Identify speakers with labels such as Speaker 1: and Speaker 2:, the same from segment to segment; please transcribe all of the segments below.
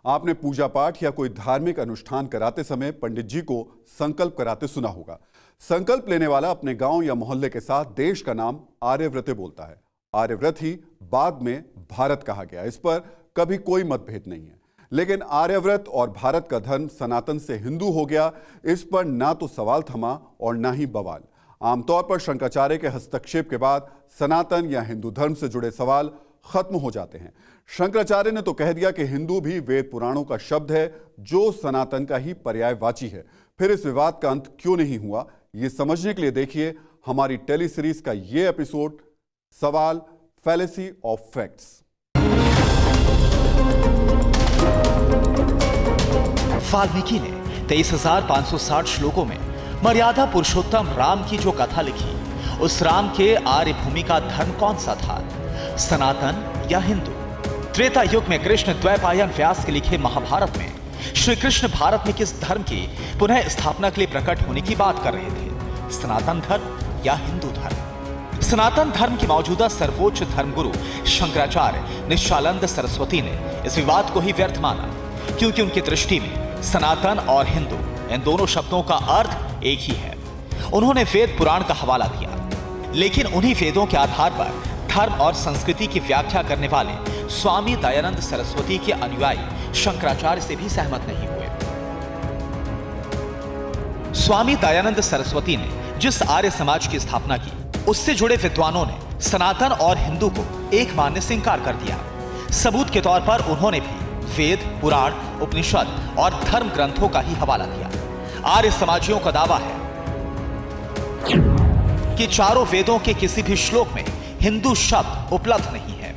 Speaker 1: आपने पूजा पाठ या कोई धार्मिक अनुष्ठान कराते समय पंडित जी को संकल्प कराते सुना होगा। संकल्प लेने वाला अपने गांव या मोहल्ले के साथ देश का नाम आर्यव्रत बोलता है। आर्यव्रत ही बाद में भारत कहा गया। इस पर कभी कोई मतभेद नहीं है। लेकिन आर्यव्रत और भारत का धर्म सनातन से हिंदू हो गया, इस पर ना तो सवाल थमा और ना ही बवाल। आमतौर पर शंकराचार्य के हस्तक्षेप के बाद सनातन या हिंदू धर्म से जुड़े सवाल खत्म हो जाते हैं। शंकराचार्य ने तो कह दिया कि हिंदू भी वेद पुराणों का शब्द है जो सनातन का ही पर्यायवाची है। फिर इस विवाद का अंत क्यों नहीं हुआ, ये समझने के लिए देखिए हमारी टेली सीरीज का ये एपिसोड, सवाल फैलेसी ऑफ फैक्ट्स।
Speaker 2: वाल्मीकि ने 23,560 श्लोकों में मर्यादा पुरुषोत्तम राम की जो कथा लिखी, उस राम के आर्य भूमि का धर्म कौन सा था, सनातन या हिंदू? त्रेता युग में कृष्ण द्वैपायन व्यास के लिखे महाभारत में श्री कृष्ण भारत में किस धर्म की पुनः स्थापना के लिए प्रकट होने की बात कर रहे थे, सनातन धर्म या हिंदू धर्म? सनातन धर्म की मौजूदा सर्वोच्च धर्मगुरु शंकराचार्य निश्चलानंद सरस्वती ने इस विवाद को ही व्यर्थ माना, क्योंकि उनकी दृष्टि में सनातन और हिंदू इन दोनों शब्दों का अर्थ एक ही है। उन्होंने वेद पुराण का हवाला दिया, लेकिन उन्हीं वेदों के आधार पर धर्म और संस्कृति की व्याख्या करने वाले स्वामी दयानंद सरस्वती के अनुयायी शंकराचार्य से भी सहमत नहीं हुए। स्वामी दयानंद सरस्वती ने जिस आर्य समाज की स्थापना की, उससे जुड़े विद्वानों ने सनातन और हिंदू को एक मानने से इंकार कर दिया। सबूत के तौर पर उन्होंने भी वेद, पुराण, उपनिषद और धर्म ग्रंथों का ही हवाला दिया। आर्य समाजियों का दावा है कि चारों वेदों के किसी भी श्लोक में हिंदू शब्द उपलब्ध नहीं है।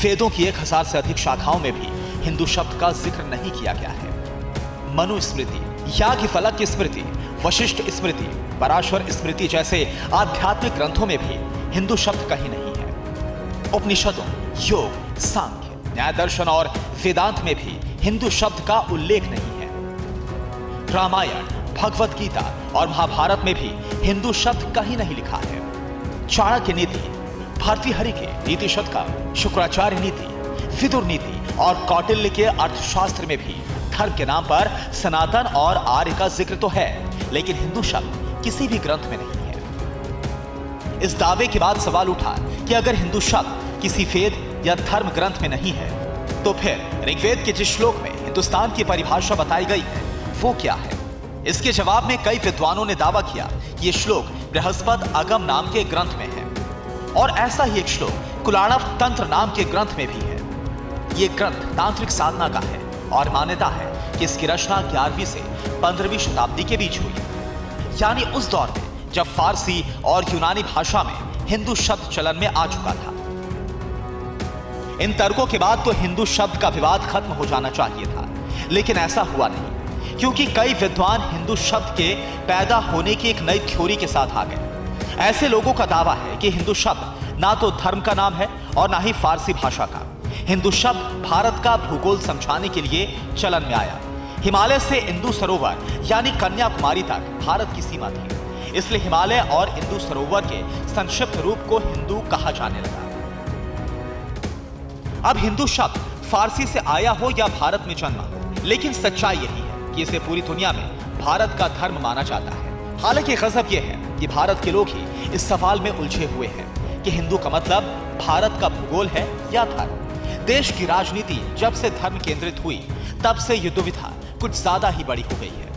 Speaker 2: वेदों की 1000 से अधिक शाखाओं में भी हिंदू शब्द का जिक्र नहीं किया गया है। मनुस्मृति, याज्ञवल्क्य स्मृति, वशिष्ठ स्मृति, पराशर स्मृति जैसे आध्यात्मिक ग्रंथों में भी हिंदू शब्द कहीं नहीं है। उपनिषदों, योग, सांख्य, न्याय दर्शन और वेदांत में भी हिंदू शब्द का उल्लेख नहीं है। रामायण, भगवत गीता और महाभारत में भी हिंदू शब्द कहीं नहीं लिखा है। चाणक्य नीति, भर्तृहरि के नीति शतक, शुक्राचार्य नीति, विदुर नीति और कौटिल्य के अर्थशास्त्र में भी धर्म के नाम पर सनातन और आर्य का जिक्र तो है, लेकिन हिंदू शब्द किसी भी ग्रंथ में नहीं है। इस दावे के बाद सवाल उठा कि अगर हिंदू शब्द किसी वेद या धर्म ग्रंथ में नहीं है, तो फिर ऋग्वेद के जिस श्लोक में हिंदुस्तान की परिभाषा बताई गई है, वो क्या है? इसके जवाब में कई विद्वानों ने दावा किया कि यह श्लोक बृहस्पति अगम नाम के ग्रंथ में है, और ऐसा ही एक श्लोक कुलाणव तंत्र नाम के ग्रंथ में भी है। यह ग्रंथ तांत्रिक साधना का है और मान्यता है कि इसकी रचना 11वीं से 15वीं शताब्दी के बीच हुई, यानी उस दौर में जब फारसी और यूनानी भाषा में हिंदू शब्द चलन में आ चुका था। इन तर्कों के बाद तो हिंदू शब्द का विवाद खत्म हो जाना चाहिए था, लेकिन ऐसा हुआ नहीं, क्योंकि कई विद्वान हिंदू शब्द के पैदा होने की एक नई थ्योरी के साथ आ गए। ऐसे लोगों का दावा है कि हिंदू शब्द ना तो धर्म का नाम है और ना ही फारसी भाषा का। हिंदू शब्द भारत का भूगोल समझाने के लिए चलन में आया। हिमालय से इंदु सरोवर यानी कन्याकुमारी तक भारत की सीमा थी, इसलिए हिमालय और इंदु सरोवर के संक्षिप्त रूप को हिंदू कहा जाने लगा। अब हिंदू शब्द फारसी से आया हो या भारत में जन्मा हो, लेकिन सच्चाई यही है कि इसे पूरी दुनिया में भारत का धर्म माना जाता है। हालांकि गजब यह है कि भारत के लोग ही इस सवाल में उलझे हुए हैं कि हिंदू का मतलब भारत का भूगोल है या धर्म। देश की राजनीति जब से धर्म केंद्रित हुई, तब से ये दुविधा कुछ ज्यादा ही बड़ी हो गई है।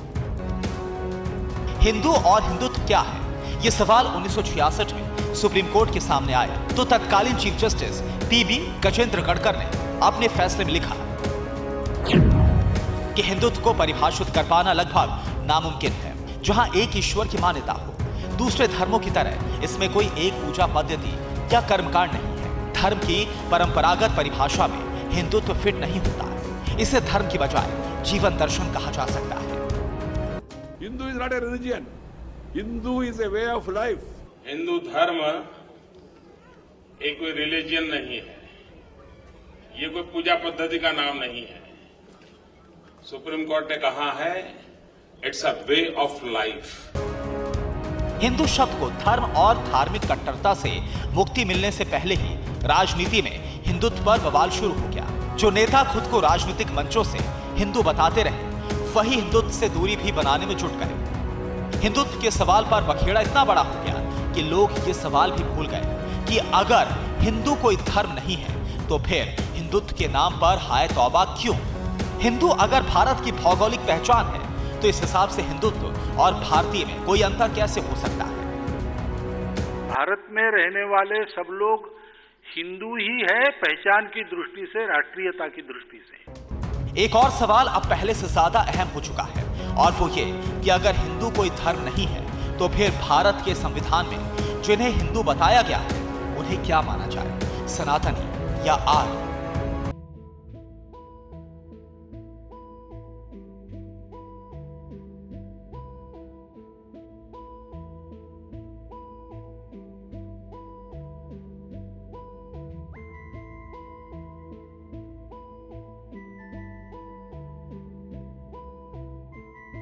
Speaker 2: हिंदू और हिंदुत्व क्या है, यह सवाल 1966 में सुप्रीम कोर्ट के सामने आया, तो तत्कालीन चीफ जस्टिस पीबी गजेंद्र गड़कर ने अपने फैसले में लिखा कि हिंदुत्व को परिभाषित कर पाना लगभग नामुमकिन है। जहां एक ईश्वर की मान्यता हो, दूसरे धर्मों की तरह इसमें कोई एक पूजा पद्धति या कर्मकांड नहीं है। धर्म की परंपरागत परिभाषा में हिंदुत्व फिट नहीं होता। इसे धर्म की बजाय जीवन दर्शन कहा जा सकता है।
Speaker 3: Hindu is not a religion, Hindu is a way of life.
Speaker 4: Hindu धर्म एक कोई रिलीजन नहीं है, ये कोई पूजा पद्धति का नाम नहीं है। सुप्रीम कोर्ट ने कहा है it's a way of life.
Speaker 2: Hindu शब्द को धर्म और धार्मिक कट्टरता से मुक्ति मिलने से पहले ही राजनीति में हिंदुत्व पर बवाल शुरू हो गया। जो नेता खुद को राजनीतिक मंचों से हिंदू बताते रहे, वही हिंदुत्व से दूरी भी बनाने में जुट गए। हिंदुत्व के सवाल पर बखेड़ा इतना बड़ा हो गया कि लोग ये सवाल भी भूल गए कि अगर हिंदू कोई धर्म नहीं है तो फिर हिंदुत्व के नाम पर हाय तौबा क्यों? हिंदू अगर भारत की भौगोलिक पहचान है तो इस हिसाब से हिंदुत्व और भारतीय में कोई अंतर कैसे हो सकता है?
Speaker 5: भारत में रहने वाले सब लोग हिंदू ही है, पहचान की दृष्टि से, राष्ट्रीयता की दृष्टि से।
Speaker 2: एक और सवाल अब पहले से ज्यादा अहम हो चुका है और वो ये कि अगर हिंदू कोई धर्म नहीं है तो फिर भारत के संविधान में जिन्हें हिंदू बताया गया है उन्हें क्या माना जाए, सनातनी या आर्य?